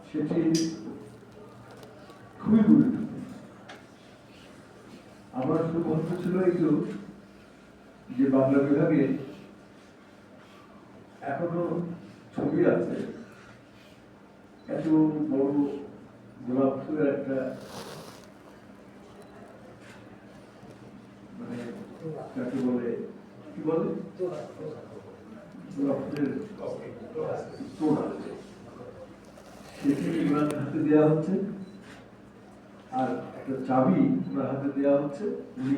সেটি খুবই গুরুত্বপূর্ণ। আমার সৌভাগ্য ছিল একটু যে বাংলা বিভাগে এখনো ছবি আছে, এত বড় গোলাপ ফুলের একটা মানে কাকে বলে কি বলে গোলাপ ফুলের তোড়া, সেটি ওনার হাতে দেওয়া হচ্ছে, আর একটা চাবি ওনার হাতে দেওয়া হচ্ছে, উনি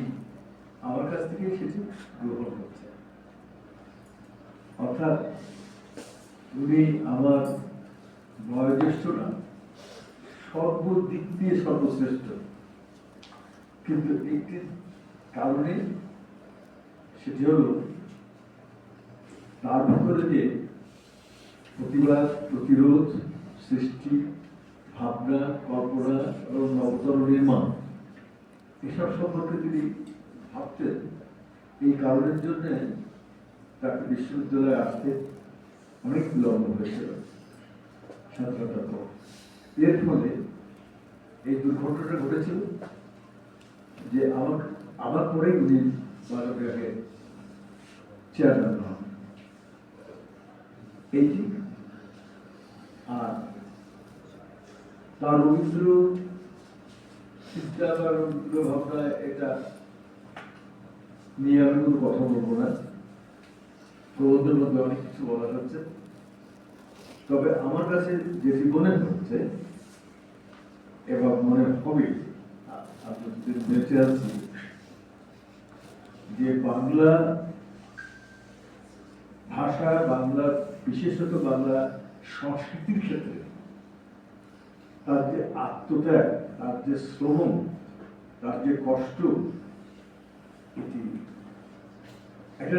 আমার কাছ থেকে সেটি গ্রহণ করছে। অর্থাৎ উনি আমার বয়োজ্যেষ্ঠ না, সর্বদিক দিয়ে সর্বশ্রেষ্ঠ, কিন্তু একটি কারণে, সেটি হল তার ভিতরে যে প্রতিবাদ, প্রতিরোধ, সৃষ্টি, ভাবনা, কল্পনা এবং নবতর নির্মাণ, এসব সম্পর্কে তিনি ভাবতেন। এই কারণের জন্য তাকে বিশ্ববিদ্যালয়ে আসতে অনেক বিলম্ব হয়েছিল স্বাধীনতার পর। এর ফলে এই দুর্ঘটনাটা ঘটেছিল যে আমার পরেই উনি বাংলা বিভাগের চেয়ারম্যান হন। এইটি আর তার রবীন্দ্র চিন্তা বা রবীন্দ্র ভাবনা, এটা নিয়ে আমি কোনো কথা বলবো না, প্রবন্ধের মধ্যে অনেক কিছু বলা হচ্ছে। তবে আমার কাছে যেটি মনে হচ্ছে এবং মনে হবে, আমি বেঁচে আছি, যে বাংলা ভাষা, বাংলা বিশেষত বাংলা সংস্কৃতির ক্ষেত্রে তার যে আত্মত্যাগ, তার যে শ্রম, তার যে কষ্ট, এটি একটা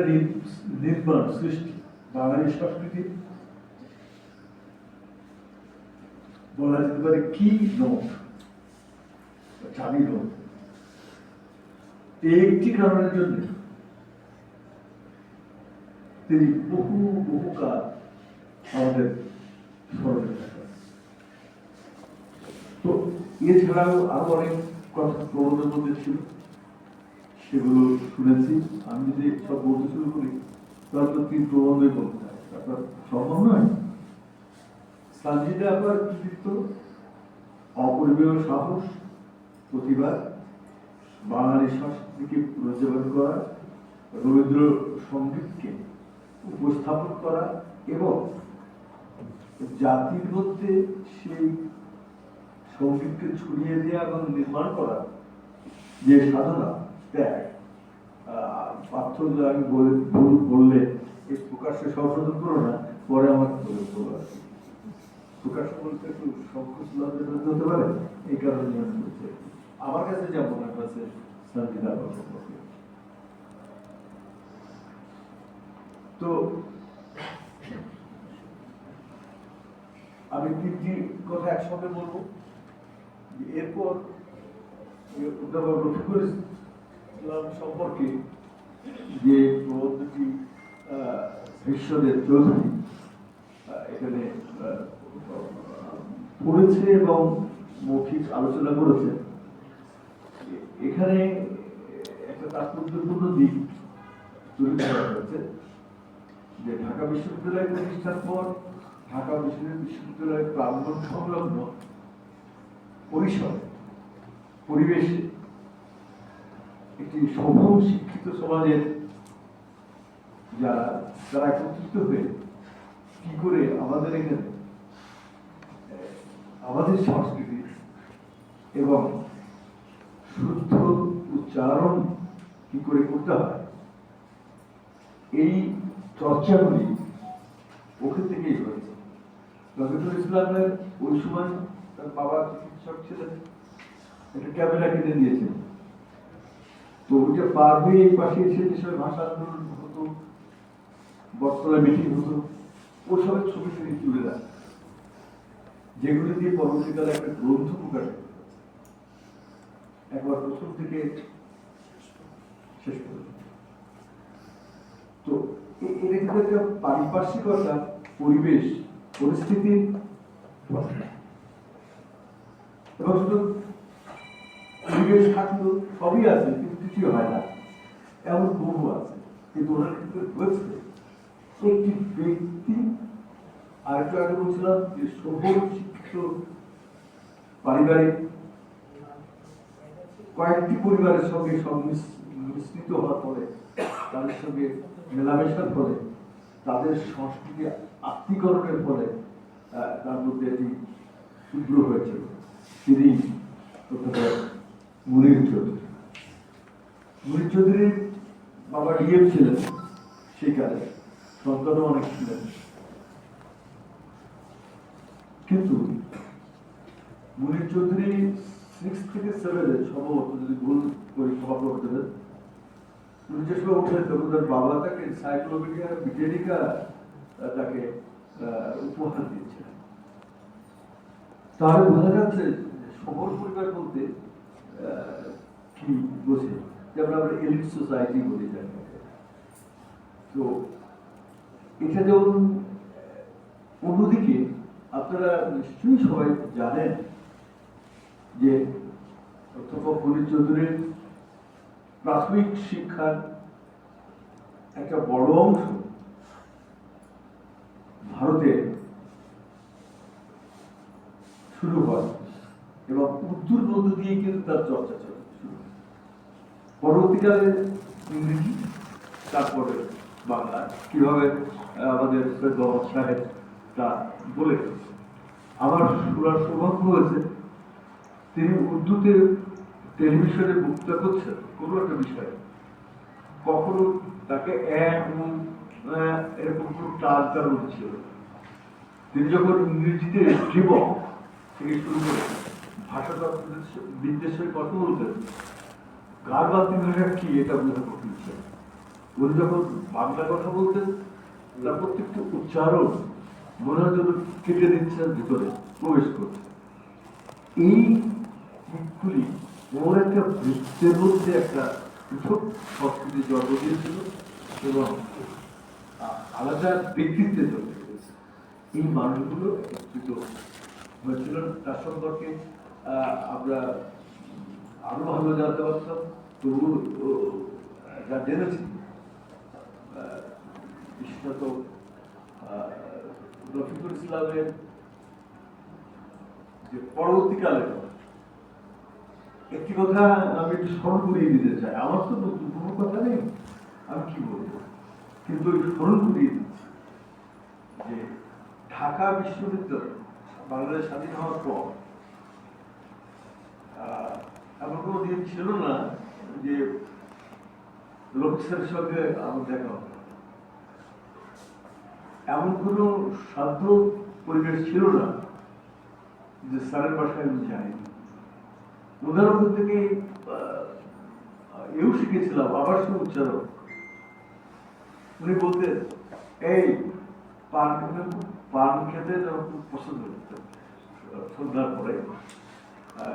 নির্মাণ সৃষ্টি। বাঙালি সংস্কৃতি বলা যেতে পারে কি নোট, চাবি নোট। একটি কারণের জন্য তিনি বহু বহু কাল আমাদের স্মরণে থাকেন। তো এছাড়াও আরো অনেক কথা প্রবন্ধের মধ্যে ছিল, সেগুলো শুনেছি। আমি যদি সব বলতে শুরু করি তাহলে তো 3 প্রবন্ধই বলতে হয়, তারপর সম্ভব নয়। সানজিদা আপার কৃতিত্ব, অপরিমেয় সাহস, প্রতিবাদ, বাঙালি সংস্কৃতিকে পুনর্জীবন করা, রবীন্দ্র সঙ্গীতকে উপস্থাপন করা এবং জাতির মধ্যে সেই সঙ্গীতকে ছড়িয়ে দেওয়া এবং নির্মাণ করা যে সাধনা, ত্যাগ, পার্থ আমি বললে এই প্রকাশ্যে সংশোধন করো না, পরে আমাকে বলো। প্রকাশ্য বলতে একটু সংকোচ লজ্জা হতে পারে, এই কারণে আমি বলছি। আমার কাছে যা মনে হয়েছে সানজিদা আপা সম্পর্কে, তো আমি 3টি কথা একসঙ্গে বলবো। এরপর রফিকুল ইসলাম সম্পর্কে যে প্রবন্ধটি বিশ্বদেব চৌধুরী এখানে পড়েছে এবং মৌখিক আলোচনা করেছে, এখানে একটা তাৎপর্যপূর্ণ দিক তুলে ধরা হয়েছে যে ঢাকা বিশ্ববিদ্যালয় প্রতিষ্ঠার পর ঢাকা বিশ্ববিদ্যালয়ের প্রাঙ্গণ সংলগ্ন পরিবেশে একটি সভ্য শিক্ষিত সমাজের যারা একত্রিত হয়ে কি করে আমাদের এখানে আমাদের সংস্কৃতি এবং শুদ্ধ উচ্চারণ কি করে করতে হয়, এই চর্চাগুলি ওখান থেকেই হয়েছে। রফিকুল ইসলামের ওই সময় তার বাবা চিকিৎসক ছিলেন, একটা ক্যামেরা কিনে দিয়েছেন। তো ওইটা পার হয়ে এই পাশে এসে যেসব ভাষা আন্দোলন হতো, বটতলা মিটিং হতো, ওসবের ছবি তিনি তুলে দেন, যেগুলি দিয়ে পরবর্তীকালে একটা গ্রন্থ প্রকাশ একবার প্রথম থেকে শেষ পর্যন্ত। তো এটা কিন্তু একটা পারিপার্শ্বিকতা, পরিবেশ, পরিস্থিতির এবং শুধু পরিবেশ থাকলো সবই আছে কিন্তু কিছুই হয় না, এমন বহু আছে। কিন্তু ওনার ক্ষেত্রে হয়েছে একটি ব্যক্তি, আর একটু আগে বলছিলাম যে সবল শিক্ষিত পারিবারিক কয়েকটি পরিবারের সঙ্গে সংমিশ্রিত হওয়ার পরে, তাদের সঙ্গে মেলামেশার ফলে, তাদের সংস্কৃতি আত্মীকরণের ফলে তার মধ্যে এটি শুভ্র হয়েছিল। তিনি মুনির চৌধুরী। মুনির চৌধুরীর বাবা ডিএম ছিলেন সেই কালে, সন্তানও অনেক ছিলেন, কিন্তু মুনির চৌধুরী 6 থেকে 7 সম্ভবত, যদি ভুল করি ক্ষমা করে দেবেন, উনি যে সময় উঠলেন তখন তার বাবা তাকে এনসাইক্লোপিডিয়া ব্রিটানিকা তাকে উপহার দিয়েছিলেন। তাহলে বোঝা যাচ্ছে সবল পরিবার বলতে কি বোঝে, যেমন আমরা এলিট সোসাইটি বলি যাকে। তো এটা যেমন, অন্যদিকে আপনারা নিশ্চয়ই সবাই জানেন যে অধ্যাপক মুনির চৌধুরীর প্রাথমিক শিক্ষার একটা বড় অংশ ভারতে শুরু হয় এবং উর্দুর মধ্য দিয়ে কিন্তু তার চর্চা শুরু হয়। পরবর্তীকালে ইংরেজি, তারপরে বাংলা, কিভাবে আমাদের সৈয়দ মোহাম্মদ সাহেব তা বলে। আমার শোনার সৌভাগ্য হয়েছে তিনি উর্দুতে টেলিভিশনে বক্তৃতা করছেন কোনো একটা বিষয়ে, কখনো তাকে এরকম কোনো টাল তার মধ্যে ছিল। তিনি যখন ইংরেজিতে জীবন থেকে শুরু করে ভাষাবিদদের সঙ্গে কথা বলতেন, গার বাতিল ভাষা কি এটা বোঝা কঠিন ছিল। উনি যখন বাংলা কথা বলতেন, তার প্রত্যেকটা উচ্চারণ মনে হয় যেন কেটে দিচ্ছেন, ভিতরে প্রবেশ করছে। এই দিকগুলি ওর একটা বৃত্তের মধ্যে একটা পৃথক সংস্কৃতি জন্ম দিয়েছিল এবং আলাদা ব্যক্তিত্বের জন্ম দিয়েছে। এই মানুষগুলো একত্রিত হয়েছিল। তার সম্পর্কে আমরা আরো ভালো জানতে পারতাম, তবু যা জেনেছি বিশেষত রফিকুল ইসলামের যে পরবর্তীকালে একটি কথা আমি একটু স্মরণ করিয়ে দিতে চাই। আমার তো নতুন কোনো কথা নেই, আমি কি বলবো, কিন্তু স্মরণ করিয়ে দিচ্ছি যে ঢাকা বিশ্ববিদ্যালয় বাংলাদেশ স্বাধীন হওয়ার পর এমন কোনো দিন ছিল না যে লোকসের সঙ্গে আমার দেখা হবে, এমন কোনো সাধ্য পরিবেশ ছিল না যে স্যারের বাসায় আমি যাইনি। উদাহরণ থেকে এও শিখেছিলাম আবার সে উচ্চারণ। উনি বলতেন, এই পান খেতে খুব পছন্দ করতেন সন্ধ্যার পরে।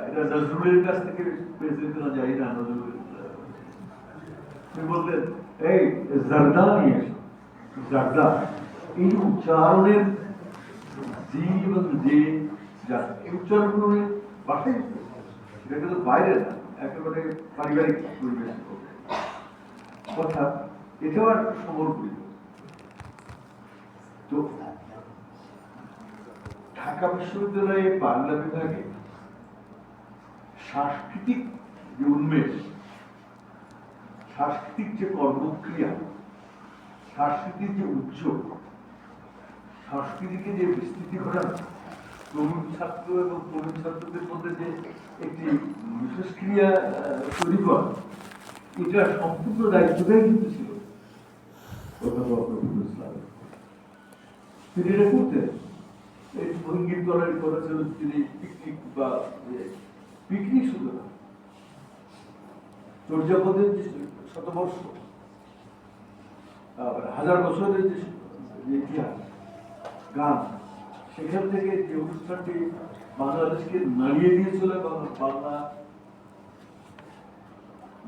এটা নজরুলের কাছ থেকে পেয়েছে কিনা জানি না, নজরুল উনি বলতেন, এই জারদা নিয়ে এসো, জারদা। এই উচ্চারণের জি এবং যে এই উচ্চারণগুলো বাসায়, সেটা কিন্তু বাইরে না, একেবারে পারিবারিক পরিবেশ কথা। এটাও একটা সবল পরিবেশ। তো ঢাকা বিশ্ববিদ্যালয়ে বাংলা বিভাগে সাংস্কৃতিক যে উন্মেষ, সাংস্কৃতিক যে কর্মক্রিয়া, সাংস্কৃতিক যে উদ্যোগ, সংস্কৃতিকে যে বিস্তৃতি ঘটানো, তরুণ ছাত্র এবং তরুণ ছাত্রদের মধ্যে যে একটি মিথস্ক্রিয়া তৈরি করা, এটা সম্পূর্ণ দায়িত্বটাই কিন্তু ছিল অধ্যাপক রফিকুল ইসলামের। তিনি এটা করতেন। এই সঙ্গীত দলের কথা ছিল, তিনি পিকনিক বা পিকনিক শুধু না, চর্যাপদের যে শতবর্ষ, হাজার বছরের যে ইতিহাস, গান, সেখান থেকে যে অনুষ্ঠানটি বাংলাদেশকে নাড়িয়ে দিয়েছিল এবং বাংলা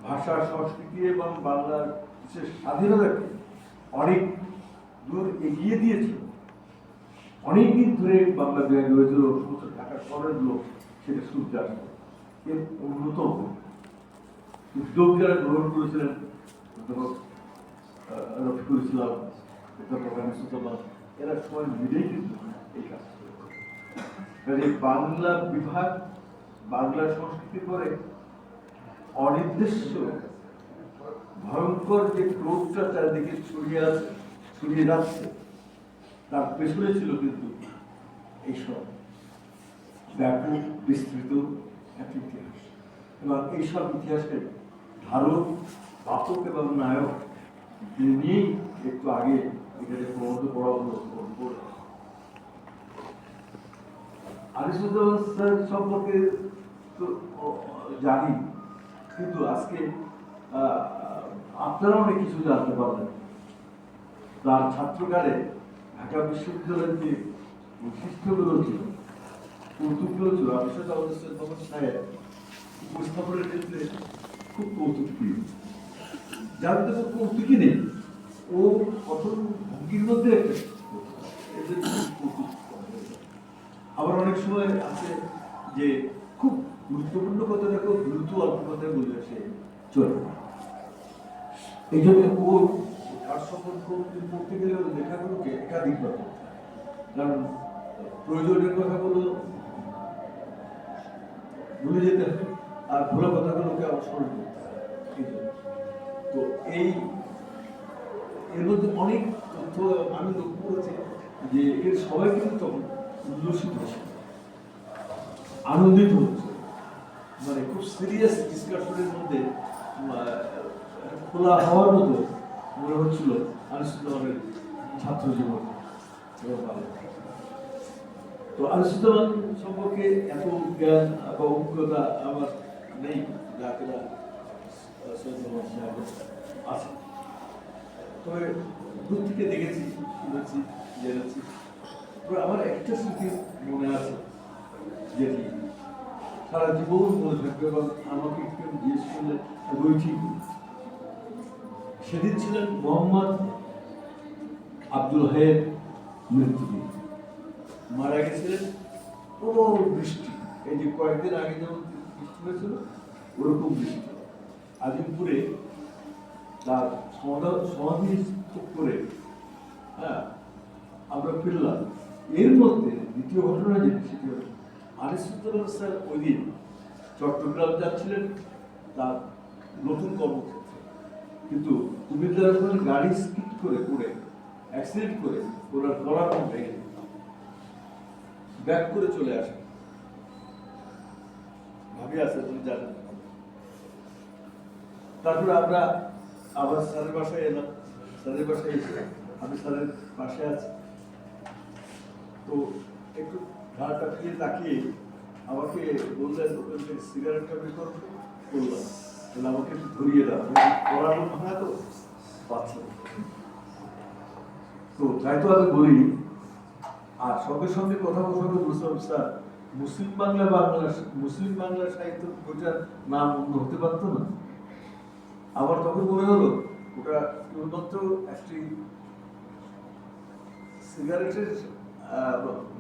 ভাষা, সংস্কৃতি এবং বাংলার বিশেষ স্বাধীনতাকে অনেক দূর এগিয়ে দিয়েছিল। অনেকদিন ধরে বাংলা বিভাগ হয়েছিল, সমস্ত ঢাকার শহরের লোক সেটা সূর্যাস্ত। এর অন্যতম উদ্যোগ যারা গ্রহণ করেছিলেন রফিকুল ইসলাম, এরা সবাই মিলেই কিন্তু এই কাজ করে। বাংলা বিভাগ বাংলা সংস্কৃতি করে অনির্দিষ্ট ভয়ঙ্কর যে ক্রোধটা চারদিকে ছড়িয়ে যাচ্ছে, তার পেছনে ছিল কিন্তু এইসব ব্যাপক বিস্তৃত এক ইতিহাস। এবং এইসব ইতিহাসের ধারক, পাঠক এবং নায়ক নিয়েই একটু আগে এখানে প্রবন্ধ পড়া হলো। আনিসুজ্জামান স্যার সম্পর্কে তো জানি, কিন্তু আজকে আপনারা অনেক কিছু জানতে পারলেন। তার ছাত্রকালে ঢাকা বিশ্ববিদ্যালয়ের যে বৈশিষ্ট্যগুলো ছিল, কৌতুকগুলো ছিল, সাহেব উপস্থাপনের ক্ষেত্রে খুব কৌতুক প্রিয়। যার মধ্যে কৌতুকই নেই, ও কথন ভঙ্গির মধ্যে একটা কৌতুক। আবার অনেক সময় আছে যে খুব গুরুত্বপূর্ণ কথাটা খুব দ্রুত অল্প কথায় বলে সে চলে। এই জন্য ও তার সম্পর্ক পড়তে গেলে ওর লেখাগুলোকে একাধিকবার করতে হয়, কারণ প্রয়োজনীয় কথাগুলো ভুলে যেতে হবে আর ভোলা কথাগুলোকে অনুসরণ করতে হয়। তো এর মধ্যে অনেক তথ্য আমি লক্ষ্য করেছি যে এর সবাই কিন্তু তখন উল্লসিত হচ্ছে, আনন্দিত হচ্ছে, মানে খুব সিরিয়াস ডিসকাশনের মধ্যে খোলা হওয়ার মতো মনে হচ্ছিল আনিসুজ্জামানের ছাত্র জীবন। তো আনিসুজ্জামান সম্পর্কে এত জ্ঞান বা অভিজ্ঞতা আমার নেই, যা কিনা আছে। তবে দূর থেকে দেখেছি, শুনেছি, জেনেছি। তবে আমার একটা স্মৃতি মনে আছে যেটি সারা জীবন মনে থাকবে এবং আমাকে কেউ জিজ্ঞেস করলে বই ঠিক। সেদিন ছিলেন মোহাম্মদ আব্দুল হাইয়ের মৃত্যুদিন। মারা গেছিলেন প্রবল বৃষ্টি, এই যে কয়েকদিন আগে যেমন বৃষ্টি হয়েছিল ওরকম বৃষ্টি। আজিমপুরে তার সমাধি করে আমরা ফিরলাম। এর মধ্যে দ্বিতীয় ঘটনা যেটি, সেটি হল আনিসুজ্জামান স্যার ওই দিন চট্টগ্রাম যাচ্ছিলেন তার নতুন কর্মক্ষেত্রে, কিন্তু কুমিল্লার ওখানে গাড়ি স্কিড করে পড়ে অ্যাক্সিডেন্ট করে ওনার গলার ভেঙে ব্যাক করে চলে আসে। ভাবি আছে, তুমি জানেন। তারপরে আমরা আবার স্যারের বাসায় এলাম। স্যারের বাসায় এসে আমি স্যারের পাশে আছি, তো একটু ঘাড়টা ফিরে তাকিয়ে আমাকে বললেন, ওখান থেকে সিগারেটটা বের করলাম, তাহলে আমাকে একটু ধরিয়ে দাও, পড়ানো ভাঙা তো পাচ্ছি। তো তাই তো আমি বলি, আর সঙ্গে সঙ্গে কথা বলতে বুঝলাম স্যার মুসলিম বাংলা সাহিত্য বইটার নাম অন্য হতে পারতো না। আমার তখন মনে হলো ওটা কেবলমাত্র একটি সিগারেটের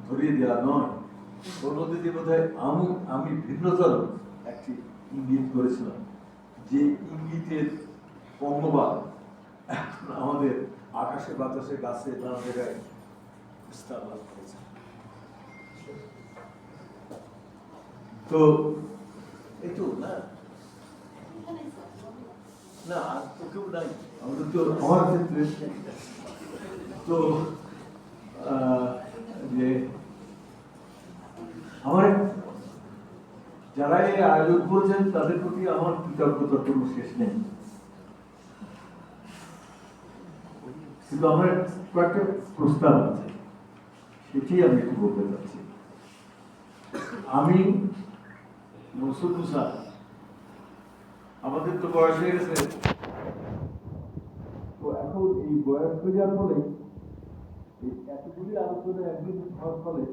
ধরিয়ে দেওয়া নয়, ওর মধ্যে যে বোধহয় আমি ভিন্নতর একটি ইঙ্গিত করেছিলাম, যে ইঙ্গিতের পঙ্গবাদ আমাদের আকাশে বাতাসে গাছে নানা জায়গায় বিস্তার লাভ করেছে। তো এই তো না না আর তো কেউ নাই আমাদের, তো আমার ক্ষেত্রে তো যে আমার যারা এই আয়োজন করেছেন তাদের প্রতি আমার কৃতজ্ঞতার কোনো শেষ নেই। কিন্তু আমার কয়েকটা প্রস্তাব আছে, সেটি আমি একটু বলতে চাচ্ছি। আমি মনসুর মুসা, আমাদের তো বয়স হয়ে গেছে, তো এখন এই বয়স হয়ে যাওয়ার ফলে এতগুলি আলোচনা একদিন হওয়ার ফলে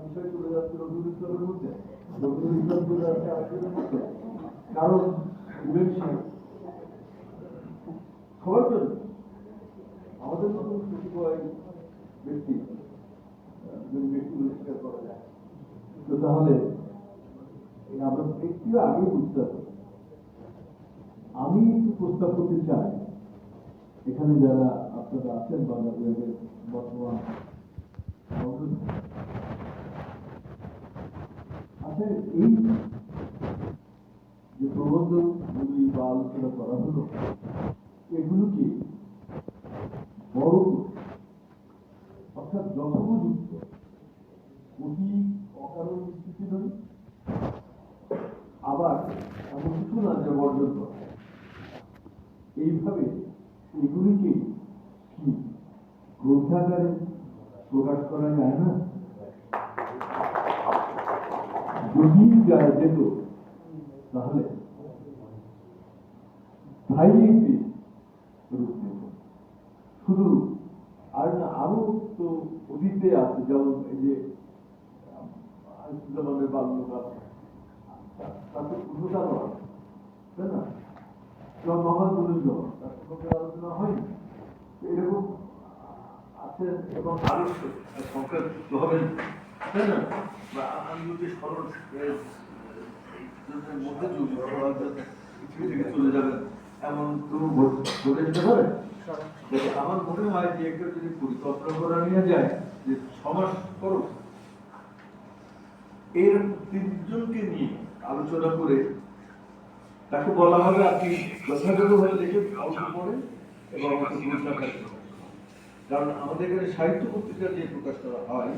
বিষয় চলে যাচ্ছে নজরুল ইসলামের মধ্যে, নজরুল ইসলাম চলে যাচ্ছে আরেকজনের মধ্যে, কারণ সবার জন্য আমাদের মতো কতিপয় ব্যক্তি যদি ব্যক্তিগুলো স্বীকার করা যায়। তো তাহলে আমরা একটু আগে বুঝতে হবে। আমি একটু প্রস্তাব করতে চাই, এখানে যারা আপনারা আছেন বাংলাদেশের বর্তমান আচ্ছা, এই যে প্রবন্ধগুলি বা আলোচনা করা হলো, এগুলোকে বড় অর্থাৎ যথোপযুক্ত, অতি অকারণ স্থিতি নয়, আবার এমন কিছু না যে বর্জন করা। এইভাবে এগুলিকে কি গ্রন্থাগারে প্রকাশ করা যায় না? যদি যায় যেত তাহলে স্থায়ী একটি রূপ নেব। শুধু আর না, আরো তো অতীতে আছে, যেমন এই যে আমাদের বাল্যকাল, তাতে উন্নতারও আছে, তাই না? মহান গুরুজন তার সঙ্গে আলোচনা হয়নি, এরকম আছে এবং আরো সংখ্যা হবে, তাই না? আমি যদি স্মরণ মধ্যে পৃথিবী থেকে চলে যাবেন এমন কোনো ঘটে যেতে পারে। আমার মনে হয় যে একটা যদি পরিকল্পনা করা নিয়ে যায় যে 6 মাস করো, এর 3জনকে নিয়ে আলোচনা করে তাকে বলা হবে আপনি যথাযথভাবে দেখে অল্প পড়েন এবং আমাকে পুরস্কার থাকবে। কারণ আমাদের এখানে সাহিত্য পত্রিকা যে প্রকাশ করা হয়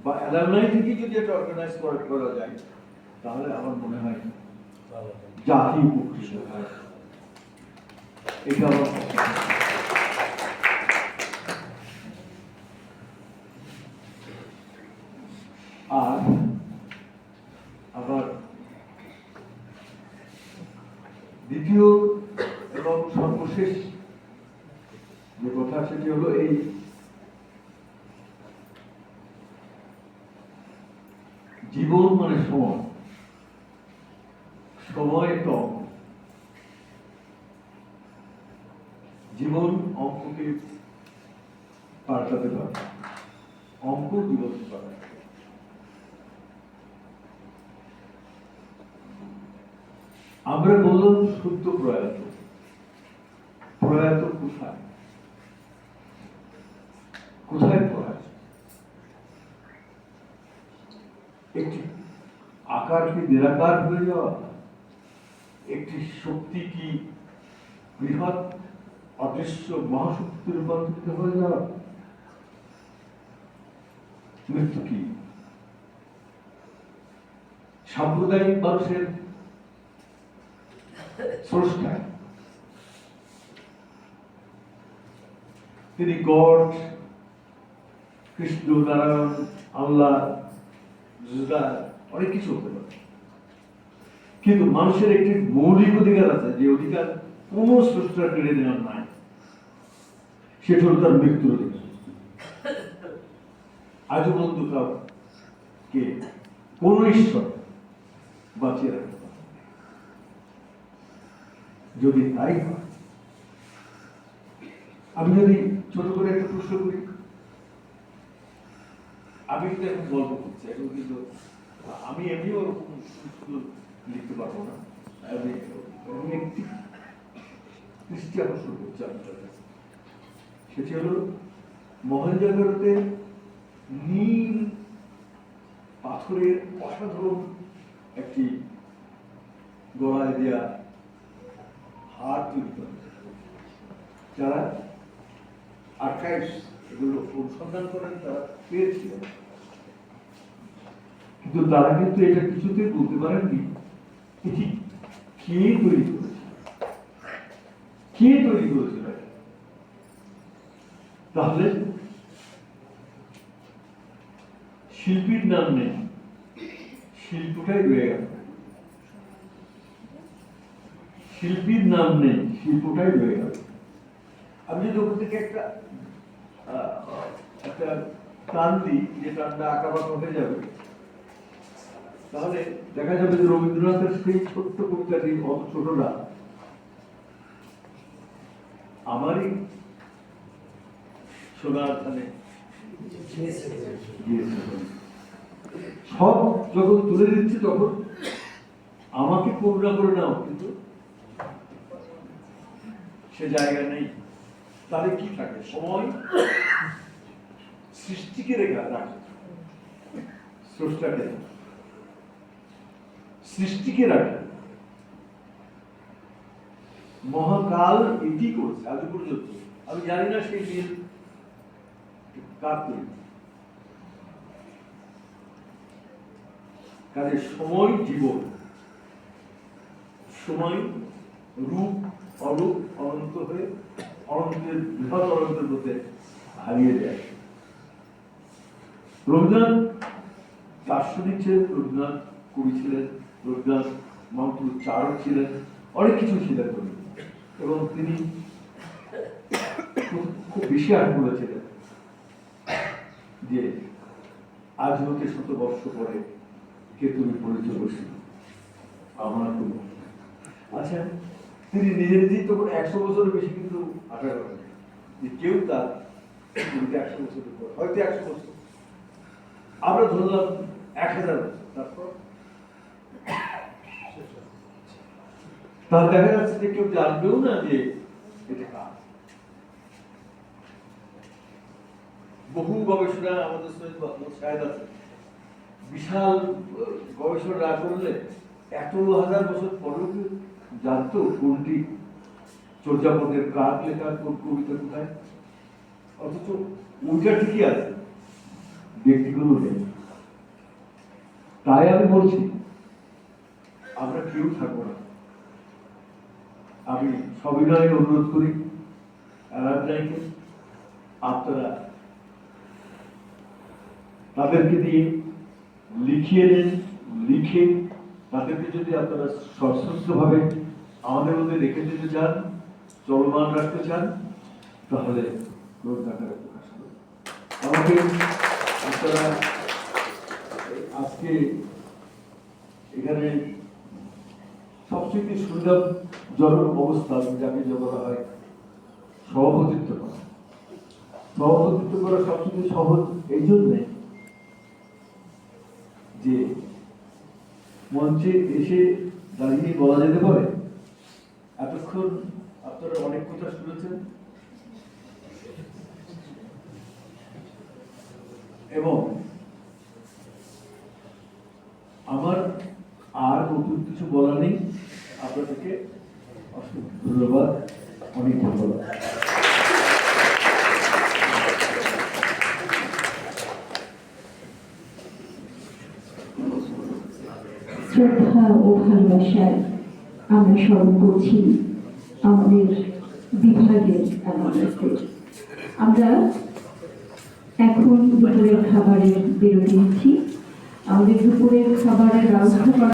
বা অ্যালামনাই থেকে যদি এটা অর্গানাইজ করা যায়, তাহলে আমার মনে হয় জাতি উপকৃত হয়। এটা আমার আর আবার দ্বিতীয় এবং সর্বশেষ যে কথা, সেটি হলো এই জীবন মানে সময়। সময় একটা অঙ্ক, জীবন অঙ্ককে পাল্টাতে পারে, অঙ্ক জীবনকে পাল্টাতে পারে। আমরা বললাম শুদ্ধ প্রয়াত, প্রয়াত কোথায় কোথায় প্রয়াত? একটি আকার কি নিরাকার হয়ে যাওয়া, একটি শক্তি কি বৃহৎ অদৃশ্য মহাশক্তিতে রূপান্তরিত হয়ে যাওয়া, মৃত্যু কি সাম্প্রদায়িক মানুষের স্রষ্টা, তিনি গড, কৃষ্ণ, নারায়ণ, আল্লাহ, অনেক কিছু হতে পারে, কিন্তু মানুষের একটি মৌলিক অধিকার আছে, যে অধিকার কোন স্রষ্টার কেড়ে নেওয়ার নাই, সেটা হল তার মৃত্যুর অধিকার। আজও পর্যন্ত কাউকে কোন ঈশ্বর বাঁচিয়ে রাখতে পারে। যদি তাই হয়, আমি যদি ছোট করে একটা প্রশ্ন করি, আমি কিন্তু এখন গল্প করছি, এখন কিন্তু আমি এমনিও লিখতে পারবো না, আমি একটি দৃষ্টি আকর্ষণ করছি আপনার কাছে। সেটি হল মহেঞ্জোদারোতে নীল পাথরের অসাধারণ একটি গলায় দেয়া হার তৈরি করে, যারা আর্কাইভস এগুলো অনুসন্ধান করেন তারা পেয়েছিলেন, কিন্তু তারা কিন্তু এটা কিছুতেই বলতে পারেননি এটি কে তৈরি করেছে, কে তৈরি করেছিল। তাহলে শিল্পীর নাম নেই, শিল্পটাই রয়ে গেল। শিল্পীর নাম নেই, শিল্পটাই রয়ে গেল। আমি যদি ওখান থেকে একটা টান দিই, যে টানটা আঁকাবাঁকা হয়ে যাবে, তাহলে দেখা যাবে যে রবীন্দ্রনাথের সেই ছোট্ট কবিতাটি, অত ছোট না, আমারই সোনার ধানে সব যখন তুলে দিচ্ছে তখন আমাকে করুণা করে নাও, কিন্তু সে জায়গা নেই। তাহলে কি থাকে? সময় সৃষ্টিকে রাখে, স্রষ্টাকে, সৃষ্টিকে রাখে। মহাকাল এটি করছে আজ পর্যন্ত। আমি জানি না সেই দিন কার তৈরি। কাজে সময় জীবন, সময় রূপ অরূপ অনন্ত হয়ে অনন্তের বৃহৎ অনন্তের মধ্যে হারিয়ে যায়। রবীন্দ্রনাথ দার্শনিক ছিলেন, রবীন্দ্রনাথ কবি ছিলেন, রবীন্দ্রনাথ মন্ত্র চারক ছিলেন, অনেক কিছু ছিলেন কবি। এবং তিনি খুব বেশি আট বলেছিলেন যে আজ হতে 100 বর্ষ পরে কে তুমি পরিচয় বসি আমার কোনো। আচ্ছা, তিনি নিজে নিজেই তখন 100 বছরের বেশি কিন্তু আশা করেন যে কেউ তার 100 বছরের পর, হয়তো 100 বছর, আমরা ধরলাম 1000 বছর, তারপর তার দেখা যাচ্ছে যে কেউ জানবেও না যে এটা কার। বহু গবেষণা আমাদের শায়দ আছে, বিশাল গবেষণা না করলে 100,000 বছর পরেও জানতো কোনটি চর্যাপদের কার লেখা, কোন কবিতা কোথায়। অথচ ওইটা ঠিকই আছে, ব্যক্তিগুলো নেই। তাই আমি বলছি আমরা কেউ থাকবো না। আমি সবিনয়ে অনুরোধ করি আরাধনাকে, আপনারা তাদেরকে দিয়ে লিখিয়ে নেন, লিখে তাদেরকে যদি আপনারা সশস্ত্রভাবে আমাদের মধ্যে রেখে দিতে চান, চলমান রাখতে চান, তাহলে গ্রন্থাকারে প্রকাশ করুন। আমাকে আপনারা আজকে এখানে সবচেয়ে সুবিধাজনক অবস্থা যাকে বলা হয় সভাপতিত্ব করা। সভাপতিত্ব করা সবচেয়ে সহজ এই জন্যে যে মঞ্চে এসে দাঁড়িয়ে বলা যেতে পারে এতক্ষণ আপনারা অনেক কথা শুনেছেন এবং আমার আর নতুন কিছু বলা নেই। আপনাদেরকে অসংখ্য ধন্যবাদ, অনেক ধন্যবাদ। শ্রদ্ধা ও ভালোবাসায় আমরা স্মরণ করছি আমাদের বিভাগের আমাদের। আমরা এখন দুপুরের খাবারের বিরতি নিচ্ছি। আমাদের দুপুরের খাবারের ব্যবস্থা করা